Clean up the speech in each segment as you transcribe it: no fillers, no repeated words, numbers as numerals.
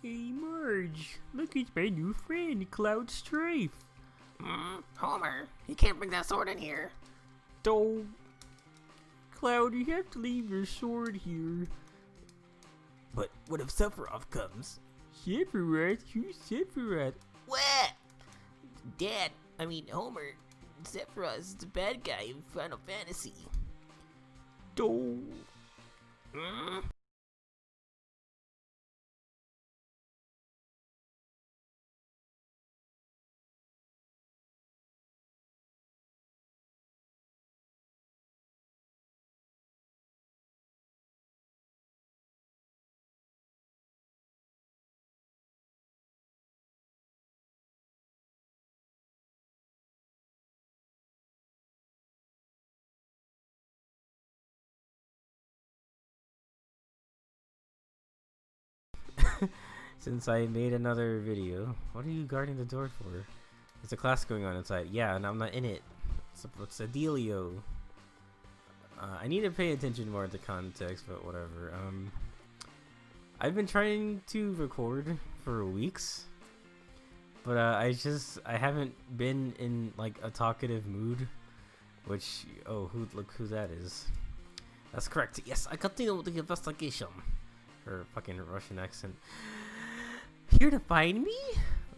Hey Marge, look at my new friend, Cloud Strife. Homer, you can't bring that sword in here. Oh, Cloud, you have to leave your sword here. But what if Sephiroth comes? Sephiroth? Who's Sephiroth? What? Homer, Sephiroth is the bad guy in Final Fantasy. Oh. Since I made another video, what are you guarding the door for? There's a class going on inside. Yeah, and I'm not in it. What's a dealio? I need to pay attention more to context, but whatever. I've been trying to record for weeks, but I haven't been in like a talkative mood. Which look who that is. That's correct. Yes, I continue the investigation. Her fucking Russian accent. Here to find me?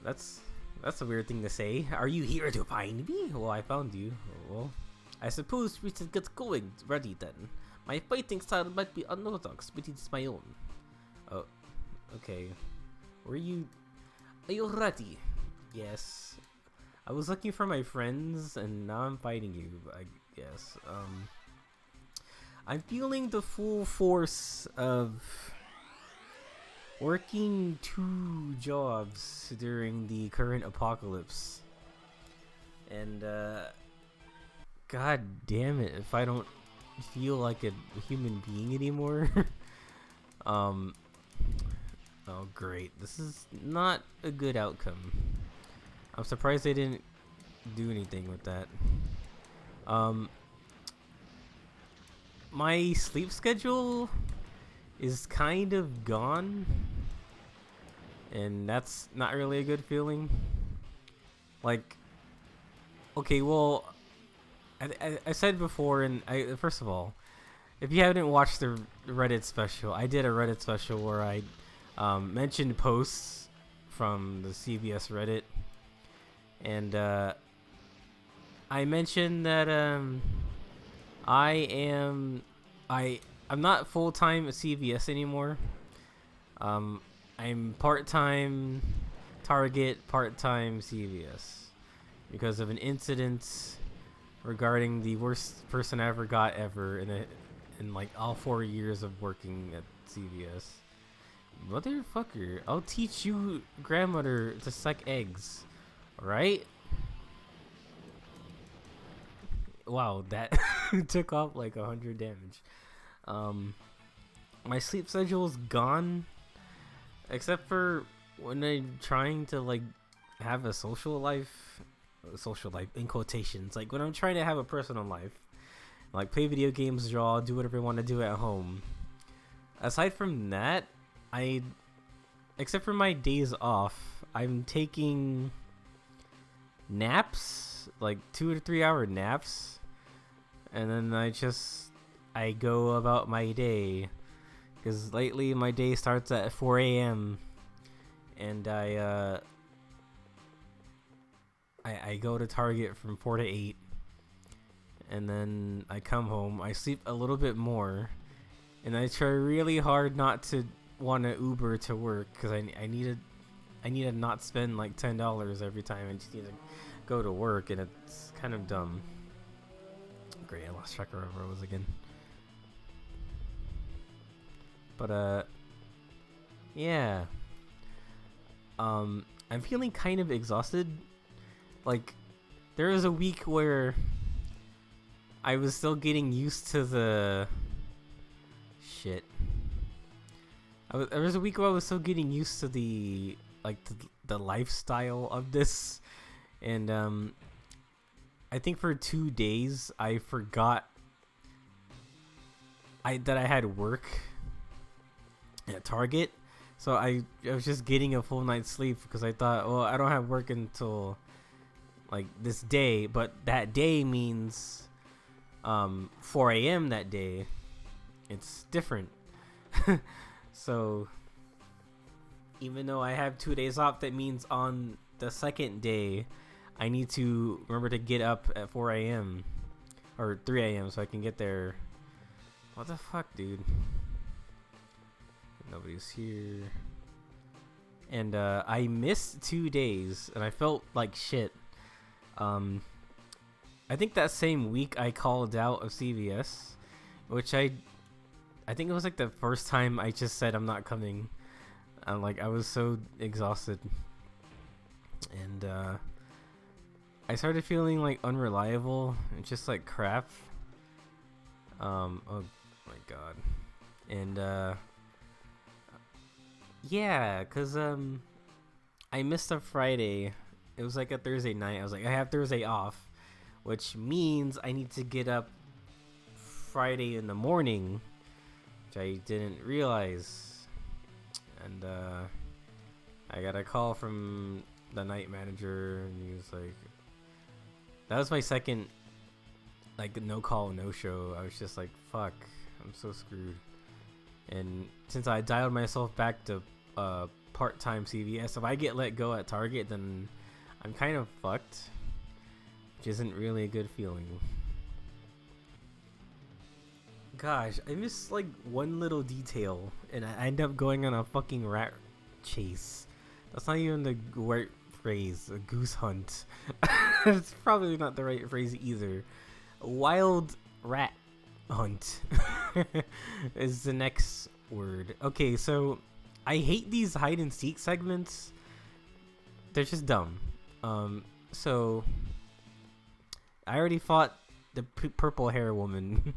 That's a weird thing to say. Are you here to find me? Well, I found you. Well, I suppose we should get going. Ready then. My fighting style might be unorthodox, but it's my own. Oh, okay. Are you ready? Yes. I was looking for my friends, and now I'm fighting you, I guess. I'm feeling the full force of working 2 jobs during the current apocalypse. And, god damn it if I don't feel like a human being anymore. Oh great, this is not a good outcome. I'm surprised they didn't do anything with that. My sleep schedule is kind of gone, and that's not really a good feeling. Like, okay, well, I said before, and first of all, if you haven't watched the Reddit special, I did a Reddit special where I mentioned posts from the CBS Reddit, and I mentioned that I'm not full-time at CVS anymore. I'm part-time Target, part-time CVS because of an incident regarding the worst person I ever got in like all 4 years of working at CVS. Motherfucker, I'll teach you grandmother to suck eggs. Alright? Wow, that took off like 100 damage. My sleep schedule is gone, except for when I'm trying to like have a social life in quotations, like when I'm trying to have a personal life, like play video games, draw, do whatever I want to do at home. Aside from that, except for my days off, I'm taking naps, like 2 to 3 hour naps, and then I go about my day, because lately my day starts at 4 a.m. and I go to Target from 4 to 8, and then I come home, I sleep a little bit more, and I try really hard not to want to Uber to work, because I need to not spend like $10 every time I just need to go to work, and it's kind of dumb. Great, I lost track of where I was again. But yeah. I'm feeling kind of exhausted. Like, there was a week where I was still getting used to the shit. There was a week where I was still getting used to the lifestyle of this, and I think for 2 days I forgot that I had work at Target, So I was just getting a full night's sleep because I thought, well, I don't have work until like this day, but that day means 4 a.m. that day. It's different. So even though I have 2 days off, that means on the second day I need to remember to get up at 4 a.m. or 3 a.m. so I can get there. What the fuck, dude? Nobody's here. And I missed 2 days and I felt like shit. I think that same week I called out of CVS, which I think it was like the first time I just said I'm not coming. I was so exhausted. And I started feeling like unreliable and just like crap. Oh my god. And yeah, cause I missed a Friday. It was like a Thursday night. I was like, I have Thursday off, which means I need to get up Friday in the morning, which I didn't realize. And I got a call from the night manager, and he was like, that was my second like no call, no show. I was just like, fuck, I'm so screwed. And since I dialed myself back to part-time CVS, if I get let go at Target, then I'm kind of fucked, which isn't really a good feeling. Gosh, I missed like one little detail, and I end up going on a fucking rat chase. That's not even the right phrase. A goose hunt. It's probably not the right phrase either. A wild rat hunt is the next word. Okay, so I hate these hide and seek segments. They're just dumb. So I already fought the purple hair woman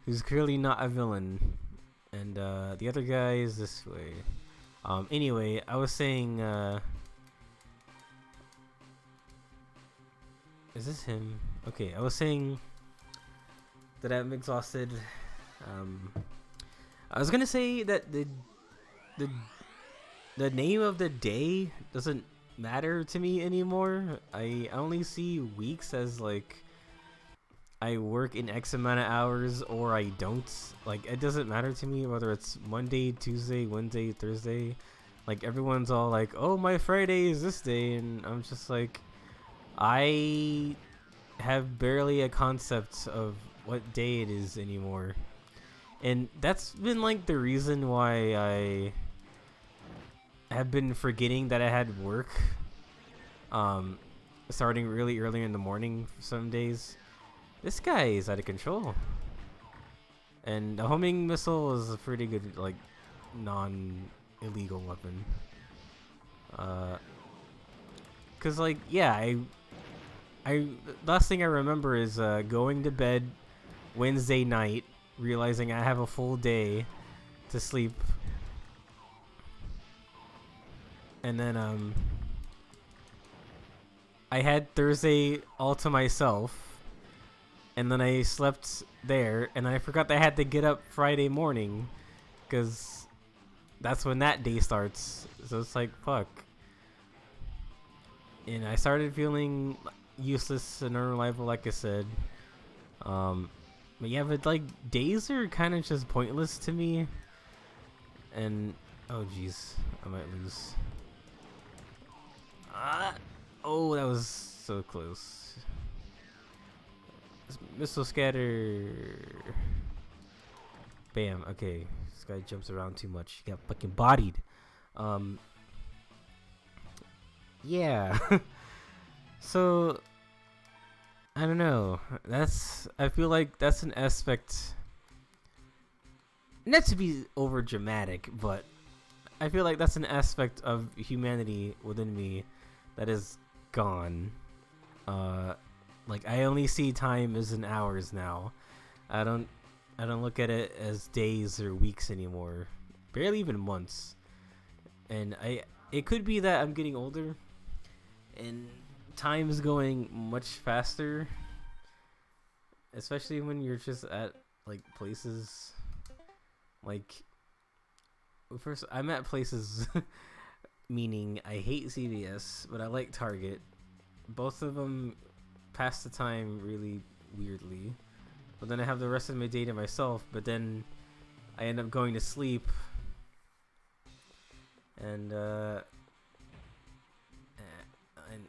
who's clearly not a villain, and the other guy is this way. Anyway, I was saying, is this him? Okay, I was saying that I'm exhausted. I was gonna say that the name of the day doesn't matter to me anymore. I only see weeks as like I work in X amount of hours or I don't. Like, it doesn't matter to me whether it's Monday, Tuesday, Wednesday, Thursday. Like, everyone's all like, oh, my Friday is this day, and I'm just like, I have barely a concept of what day it is anymore. And that's been like the reason why I have been forgetting that I had work starting really early in the morning some days. This guy is out of control. And the homing missile is a pretty good, like, non-illegal weapon. Cause like, yeah, I last thing I remember is going to bed Wednesday night, realizing I have a full day to sleep, and then I had Thursday all to myself. And then I slept there, and I forgot that I had to get up Friday morning, because that's when that day starts. So it's like, fuck. And I started feeling useless and unreliable, like I said. But yeah, but like, days are kind of just pointless to me. And, oh jeez, I might lose. Oh, that was so close. Missile scatter. Bam. Okay, this guy jumps around too much. He got fucking bodied. Yeah. So I don't know. I feel like that's an aspect, not to be over dramatic, but I feel like that's an aspect of humanity within me that is gone. Like, I only see time as in hours now. I don't look at it as days or weeks anymore. Barely even months. And it could be that I'm getting older and time is going much faster. Especially when you're just at like places like first, I'm at places, meaning I hate CVS, but I like Target. Both of them pass the time really weirdly. But then I have the rest of my day to myself, but then I end up going to sleep. And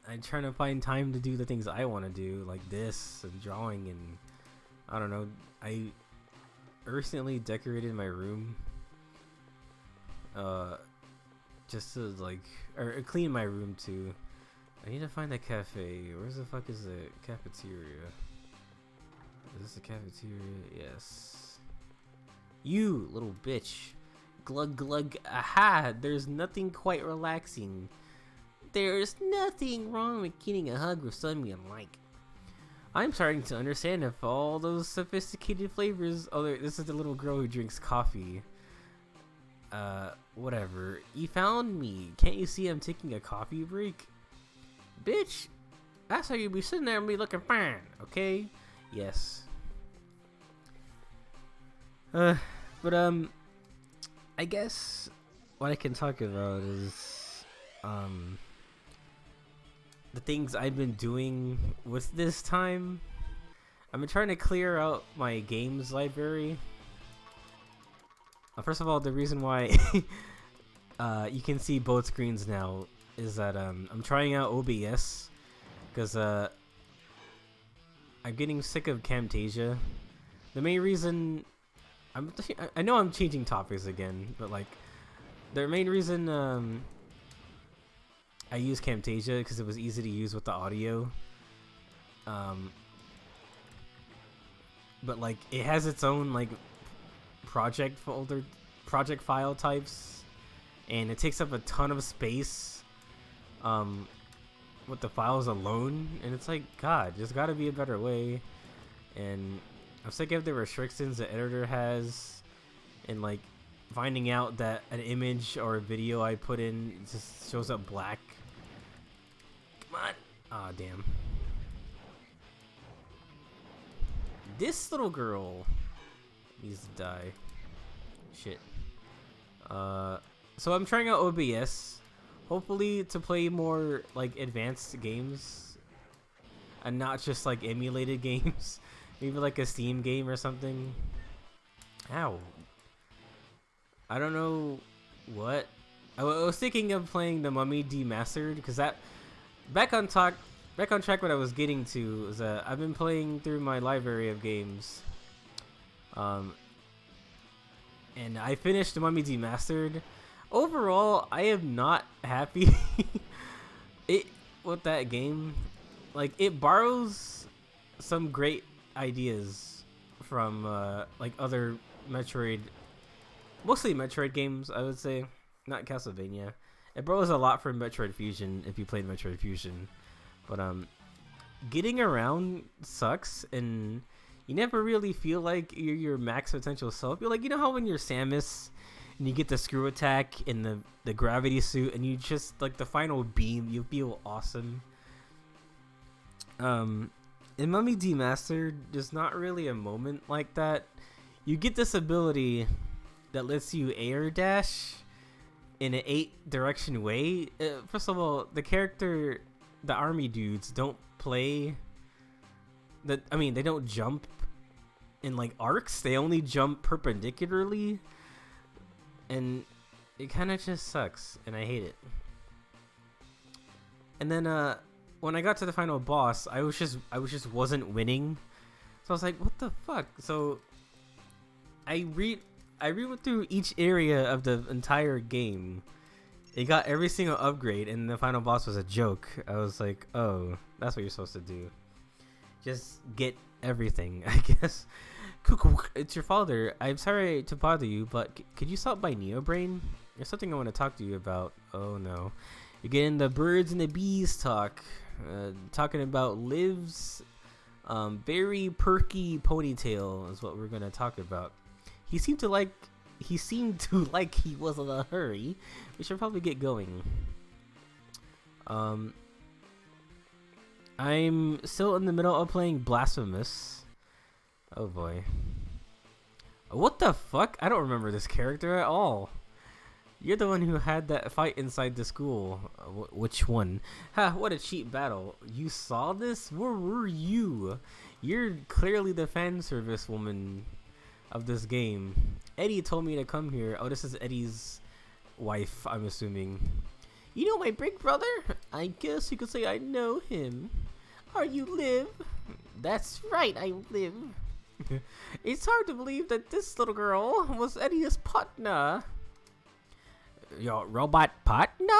I'm trying to find time to do the things I want to do, like this and drawing, and I don't know. I recently decorated my room, just to or clean my room too. I need to find the cafe. Where's the fuck is the cafeteria? Is this the cafeteria? Yes. You little bitch. Glug glug. Aha! There's nothing quite relaxing. There's nothing wrong with getting a hug with someone you like. I'm starting to understand if all those sophisticated flavors. Oh, this is the little girl who drinks coffee. Whatever. You found me. Can't you see I'm taking a coffee break? Bitch, that's how you be sitting there and be looking fine, okay? Yes. But I guess what I can talk about is the things I've been doing with this time. I've been trying to clear out my games library. First of all, the reason why you can see both screens now is that I'm trying out OBS because I'm getting sick of Camtasia. The main reason I know I'm changing topics again, but like the main reason I use Camtasia because it was easy to use with the audio. But like it has its own like project file types, and it takes up a ton of space with the files alone, and it's like, God, there's got to be a better way. And I'm sick of the restrictions the editor has, and like finding out that an image or a video I put in just shows up black. Come on. Ah, damn. This little girl needs to die. Shit. So I'm trying out OBS, hopefully to play more like advanced games and not just like emulated games. Maybe like a Steam game or something. Ow. I don't know what. I was thinking of playing The Mummy Demastered because that back on track. What I was getting to is I've been playing through my library of games. And I finished The Mummy Demastered. Overall, I am not happy with that game. Like, it borrows some great ideas from like other mostly Metroid games, I would say, not Castlevania. It borrows a lot from Metroid Fusion if you played Metroid Fusion, but getting around sucks, and you never really feel like you're your max potential self. You're like, you know how when you're Samus and you get the screw attack in the gravity suit, and you just like the final beam, you feel awesome. In Mummy Demastered, there's not really a moment like that. You get this ability that lets you air dash in an 8-direction way. First of all, the army dudes don't play. They don't jump in like arcs. They only jump perpendicularly, and it kind of just sucks, and I hate it. And then when I got to the final boss, I was just wasn't winning. So I was like, what the fuck? So I went through each area of the entire game. It got every single upgrade, and the final boss was a joke. I was like, oh, that's what you're supposed to do. Just get everything, I guess. It's your father. I'm sorry to bother you, but could you stop by Neobrain? There's something I want to talk to you about. Oh no. You're getting the birds and the bees talk. Talking about Liv's very perky ponytail is what we're going to talk about. He seemed to like he was in a hurry. We should probably get going. I'm still in the middle of playing Blasphemous. Oh boy. What the fuck? I don't remember this character at all. You're the one who had that fight inside the school. Which one? Ha, what a cheap battle. You saw this? Where were you? You're clearly the fan service woman of this game. Eddie told me to come here. Oh, this is Eddie's wife, I'm assuming. You know my big brother? I guess you could say I know him. Are you Liv? That's right, I Liv. It's hard to believe that this little girl was Eddie's partner. Your robot partner?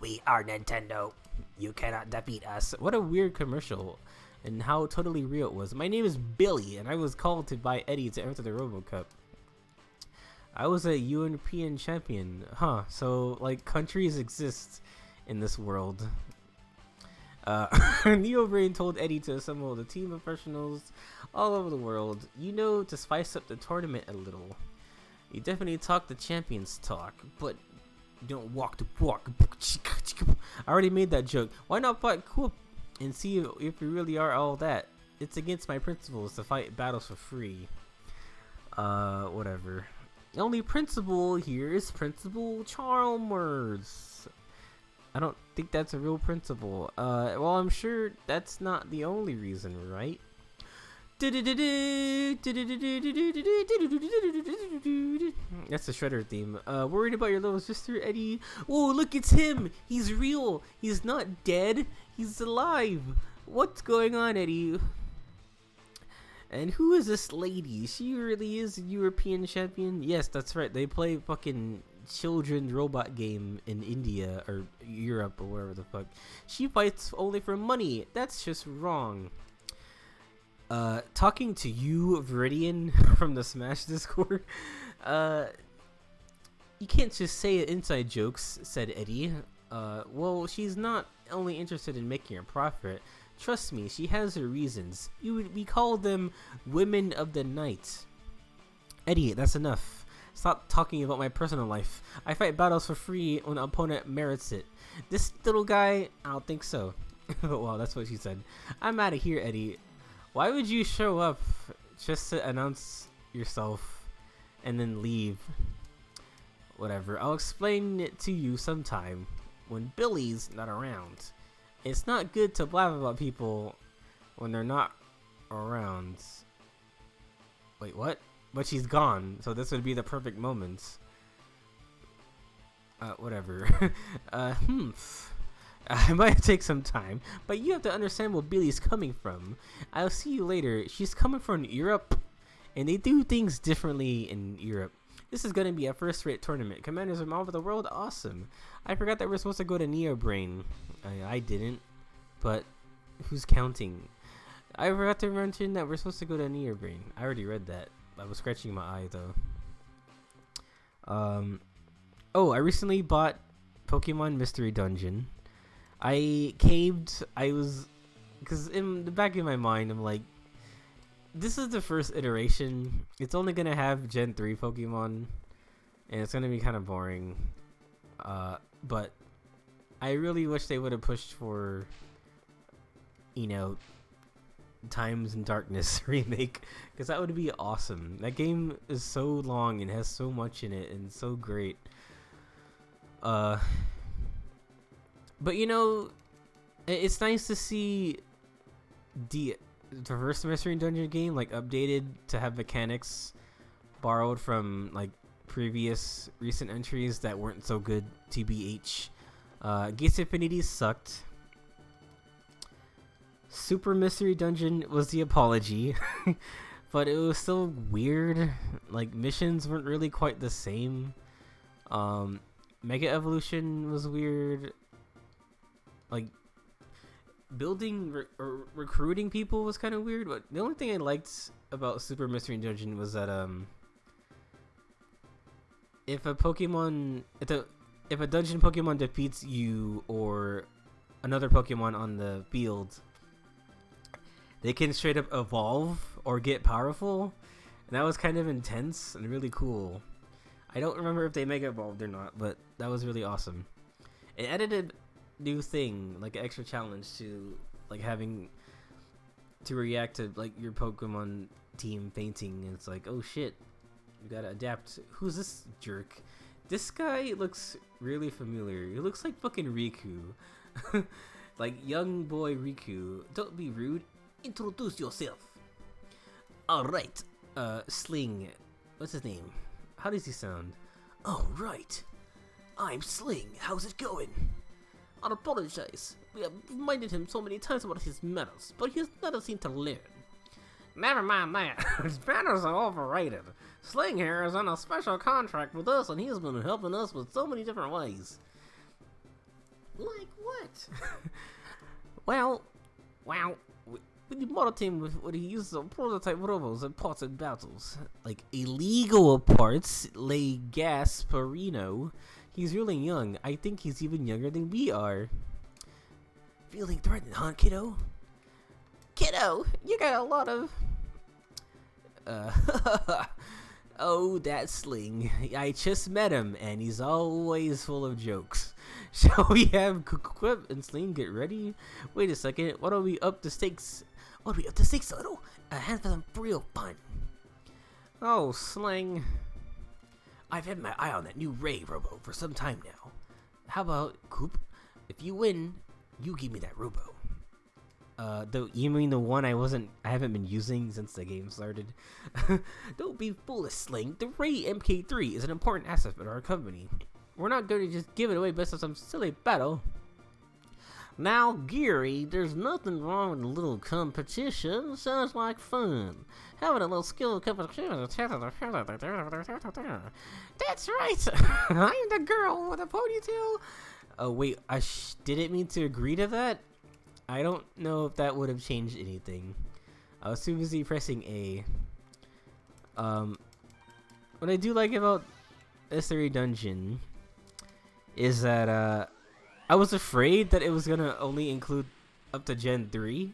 We are Nintendo. You cannot defeat us. What a weird commercial. And how totally real it was. My name is Billy, and I was called to by Eddie to enter the Robo Cup. I was a European champion. Huh, so, like, countries exist in this world. Neo Brain told Eddie to assemble the team of professionals all over the world. You know, to spice up the tournament a little. You definitely talk the champions talk, but you don't walk the walk. I already made that joke. Why not fight cool and see if you really are all that? It's against my principles to fight battles for free. Whatever. The only principle here is Principal Chalmers. I don't think that's a real principle. Well, I'm sure that's not the only reason, right? That's the Shredder theme. Worried about your little sister, Eddie? Oh, look, it's him! He's real! He's not dead! He's alive! What's going on, Eddie? And who is this lady? She really is a European champion? Yes, that's right. They play fucking children's robot game in India or Europe or wherever the fuck. She fights only for money. That's just wrong. Talking to you, Viridian, from the Smash Discord. You can't just say inside jokes, said Eddie. Well, she's not only interested in making a profit. Trust me, she has her reasons. We call them women of the night. Eddie, that's enough. Stop talking about my personal life. I fight battles for free when an opponent merits it. This little guy, I don't think so. Well, that's what she said. I'm out of here, Eddie. Why would you show up just to announce yourself and then leave? Whatever, I'll explain it to you sometime when Billy's not around. It's not good to blab about people when they're not around. Wait, what? But she's gone, so this would be the perfect moment. Whatever. It might take some time, but you have to understand where Billy's coming from. I'll see you later. She's coming from Europe, and they do things differently in Europe. This is going to be a first-rate tournament. Commanders from all over the world, awesome. I forgot that we're supposed to go to Neo Brain. I didn't, but who's counting? I forgot to mention that we're supposed to go to Neo Brain. I already read that. I was scratching my eye, though. Oh, I recently bought Pokemon Mystery Dungeon. I caved. Because in the back of my mind, I'm like, this is the first iteration. It's only gonna have Gen 3 Pokemon, and it's gonna be kind of boring. But I really wish they would have pushed for, you know, Times in Darkness remake, because that would be awesome. That game is so long and has so much in it and so great. But you know, it's nice to see the first Mystery Dungeon game like updated to have mechanics borrowed from like previous recent entries that weren't so good. TBH. Gates Infinity sucked. Super Mystery Dungeon was the apology, but it was still weird. Like missions weren't really quite the same. Mega Evolution was weird. Like building or recruiting people was kind of weird, but the only thing I liked about Super Mystery Dungeon was that if a dungeon Pokemon defeats you or another Pokemon on the field, they can straight up evolve or get powerful, and that was kind of intense and really cool. I don't remember if they mega evolved or not, but that was really awesome. It added a new thing, like an extra challenge to like having to react to like your Pokemon team fainting, and it's like, oh shit, you gotta adapt. Who's this jerk? This guy looks really familiar. He looks like fucking Riku. Like young boy Riku. Don't be rude. Introduce yourself. Alright. Sling. What's his name? How does he sound? Oh, right. I'm Sling. How's it going? I apologize. We have reminded him so many times about his manners, but he has never seemed to learn. Never mind that. His manners are overrated. Sling here is on a special contract with us, and he's been helping us with so many different ways. Like what? well, when you model team with what he uses on prototype robos and parts and battles, like illegal parts, like Gasparino. He's really young. I think he's even younger than we are. Feeling threatened, huh, kiddo? Kiddo, you got a lot of... oh, that Sling. I just met him, and he's always full of jokes. Shall we have Quip and Sling get ready? Wait a second, what are we up to stakes? What are we up to stakes, little? A hand for some real fun. Oh, Sling. I've had my eye on that new Ray Robo for some time now. How about, Coop? If you win, you give me that Robo. You mean the one I haven't been using since the game started? Don't be foolish, Sling. The Ray MK3 is an important asset for our company. We're not going to just give it away based on some silly battle. Now, Geary, there's nothing wrong with a little competition. Sounds like fun. Having a little skill competition. That's right. I'm the girl with a ponytail. Oh wait, I didn't mean to agree to that. I don't know if that would have changed anything. I was too busy pressing A. What I do like about S3 Dungeon is that I was afraid that it was gonna only include up to Gen 3,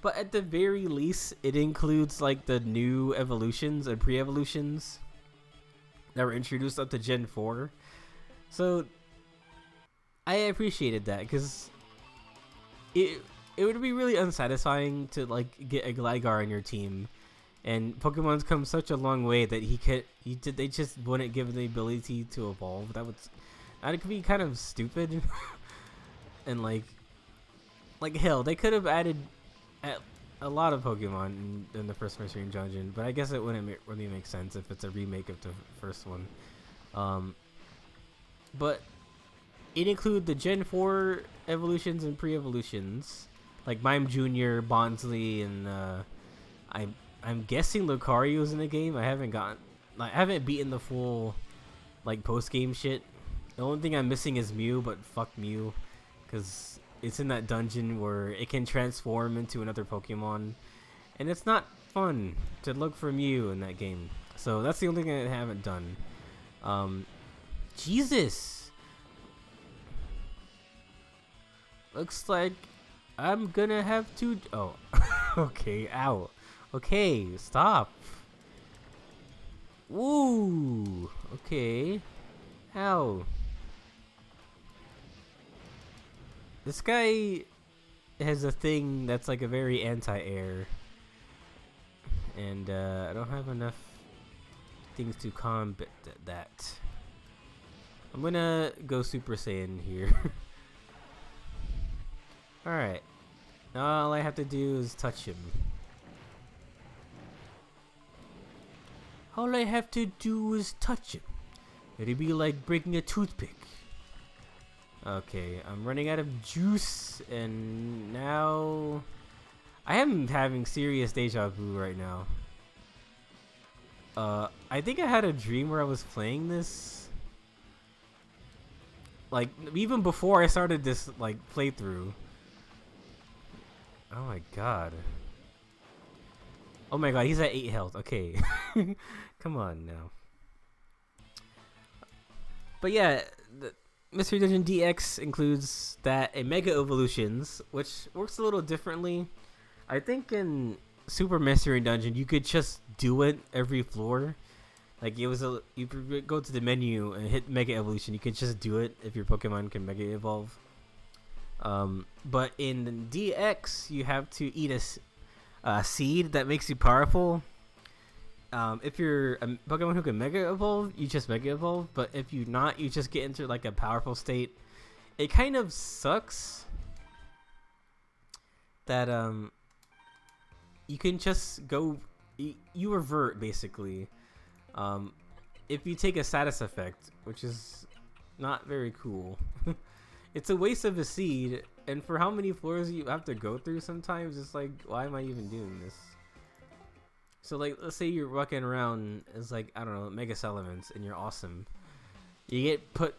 but at the very least, it includes like the new evolutions and pre-evolutions that were introduced up to Gen 4. So I appreciated that because it would be really unsatisfying to like get a Gligar on your team, and Pokemon's come such a long way that they just wouldn't give him the ability to evolve. That could be kind of stupid. And like hell, they could have added a lot of Pokemon in the first Mystery Dungeon, but I guess it wouldn't really make sense if it's a remake of the first one. But it include the Gen 4 evolutions and pre-evolutions, like Mime Jr., Bonsly, and I'm guessing Lucario's in the game. I haven't beaten the full like post-game shit. The only thing I'm missing is Mew, but fuck Mew, because it's in that dungeon where it can transform into another Pokemon, and it's not fun to look for Mew in that game. So that's the only thing I haven't done. Jesus, looks like I'm gonna have to. Oh, okay. Ow. Okay, stop. Woo. Okay. Ow. This guy has a thing that's like a very anti-air, and I don't have enough things to combat that. I'm gonna go Super Saiyan here. Alright, now all I have to do is touch him. All I have to do is touch him. It'd be like breaking a toothpick. Okay, I'm running out of juice, and now I am having serious deja vu right now. I think I had a dream where I was playing this, like even before I started this like playthrough. Oh my god. Oh my god, he's at 8 health. Okay. Come on now. But yeah, Mystery Dungeon DX includes that and Mega Evolutions, which works a little differently. I think in Super Mystery Dungeon you could just do it every floor. Like you go to the menu and hit Mega Evolution. You can just do it if your Pokemon can Mega Evolve. But in DX you have to eat a seed that makes you powerful. if you're a Pokemon who can Mega Evolve, you just Mega Evolve. But if you not, you just get into like a powerful state. It kind of sucks that you can just go. You revert basically. If you take a status effect, which is not very cool. It's a waste of a seed, and for how many floors you have to go through sometimes, it's like, why am I even doing this? So like, let's say you're walking around as like, I don't know, Mega Salamence, and you're awesome. You get put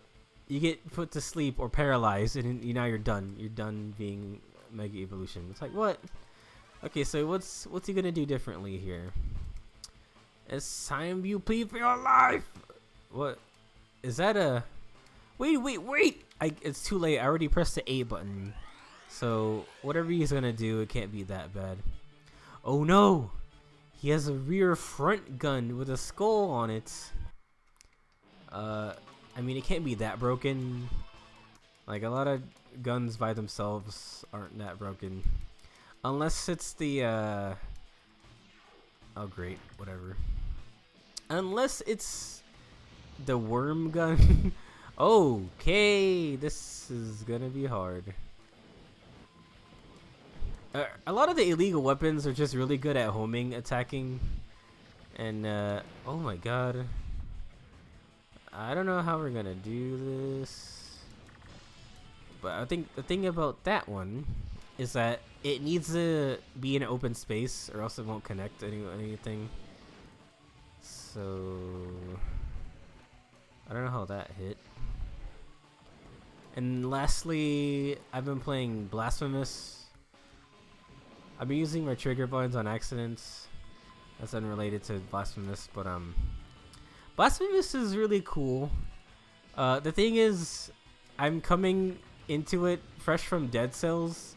to sleep or paralyzed, and now you're done. You're done being Mega Evolution. It's like, what? Okay, so what's he gonna do differently here? It's time you plead for your life. What? Is that a? Wait! It's too late. I already pressed the A button. So whatever he's gonna do, it can't be that bad. Oh no! He has a rear front gun with a skull on it. I mean, it can't be that broken. Like, a lot of guns by themselves aren't that broken. Unless it's the, oh, great. Whatever. Unless it's the worm gun. Okay. This is gonna be hard. A lot of the illegal weapons are just really good at homing, attacking. And, oh my god. I don't know how we're gonna do this. But I think the thing about that one is that it needs to be in an open space or else it won't connect anything. So I don't know how that hit. And lastly, I've been playing Blasphemous. I've been using my trigger buttons on accidents. That's unrelated to Blasphemous, but Blasphemous is really cool. The thing is, I'm coming into it fresh from Dead Cells,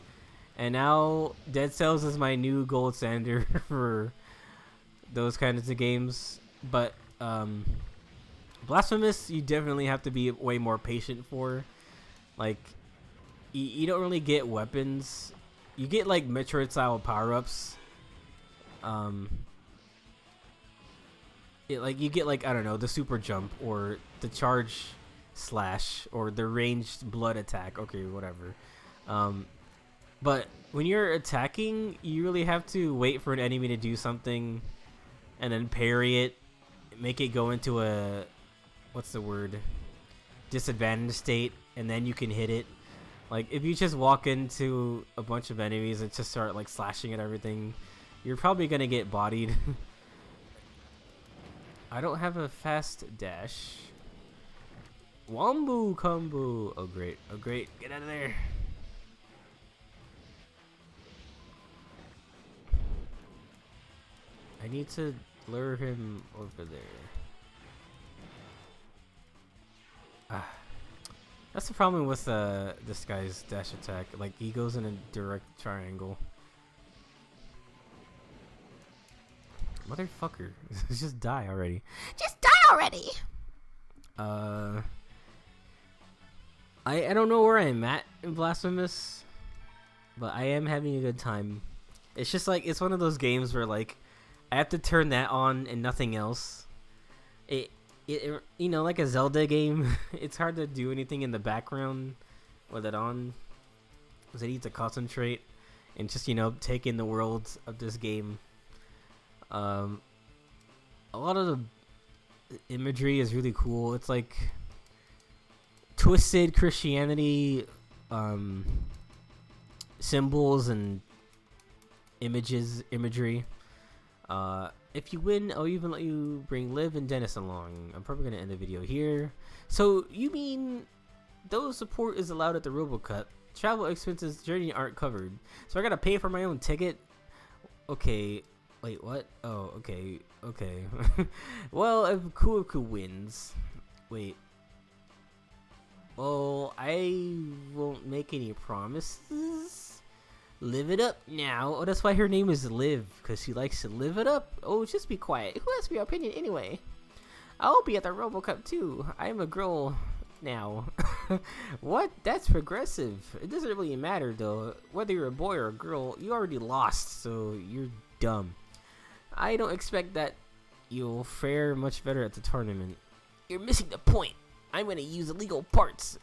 and now Dead Cells is my new gold standard for those kinds of games. But Blasphemous, you definitely have to be way more patient for. Like, you don't really get weapons. You get like Metroid style power-ups. You get like, I don't know, the super jump or the charge slash or the ranged blood attack. Okay, whatever. But when you're attacking, you really have to wait for an enemy to do something and then parry it, make it go into a, what's the word, disadvantaged state, and then you can hit it. Like, if you just walk into a bunch of enemies and just start like slashing at everything, you're probably gonna get bodied. I don't have a fast dash. Wombo combo. Oh great. Oh great. Get out of there. I need to lure him over there. That's the problem with this guy's dash attack. Like, he goes in a direct triangle. Motherfucker. Just die already. Just die already! I don't know where I'm at in Blasphemous, but I am having a good time. It's just like, it's one of those games where like, I have to turn that on and nothing else. It you know, like a Zelda game, it's hard to do anything in the background with it on, because I need to concentrate and just, you know, take in the world of this game. A lot of the imagery is really cool. It's like twisted Christianity, symbols and imagery. If you win, I'll even let you bring Liv and Dennis along. I'm probably gonna end the video here. So you mean though support is allowed at the RoboCut, travel expenses journey aren't covered, so I gotta pay for my own ticket? Okay, wait, what? Oh, okay. Well, if Kuoku wins, wait. Well, I won't make any promises. Live it up now. Oh, that's why her name is Liv, because she likes to live it up. Oh, just be quiet. Who asks for your opinion anyway? I'll be at the RoboCup too. I'm a girl now. What? That's progressive. It doesn't really matter though. Whether you're a boy or a girl, you already lost, so you're dumb. I don't expect that You'll fare much better at the tournament. You're missing the point. I'm gonna use illegal parts.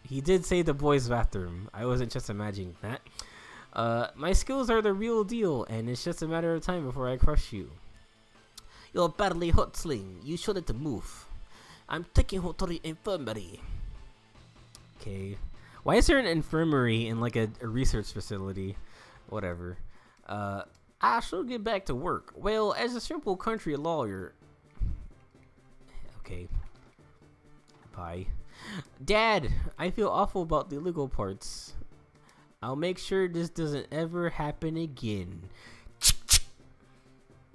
He did say the boys' bathroom. I wasn't just imagining that. My skills are the real deal, and it's just a matter of time before I crush you. You're badly hot sling. You shouldn't move. I'm taking her to the infirmary. Okay. Why is there an infirmary in like a research facility? Whatever. I should get back to work. Well, as a simple country lawyer. Okay. Bye. Dad, I feel awful about the illegal parts. I'll make sure this doesn't ever happen again.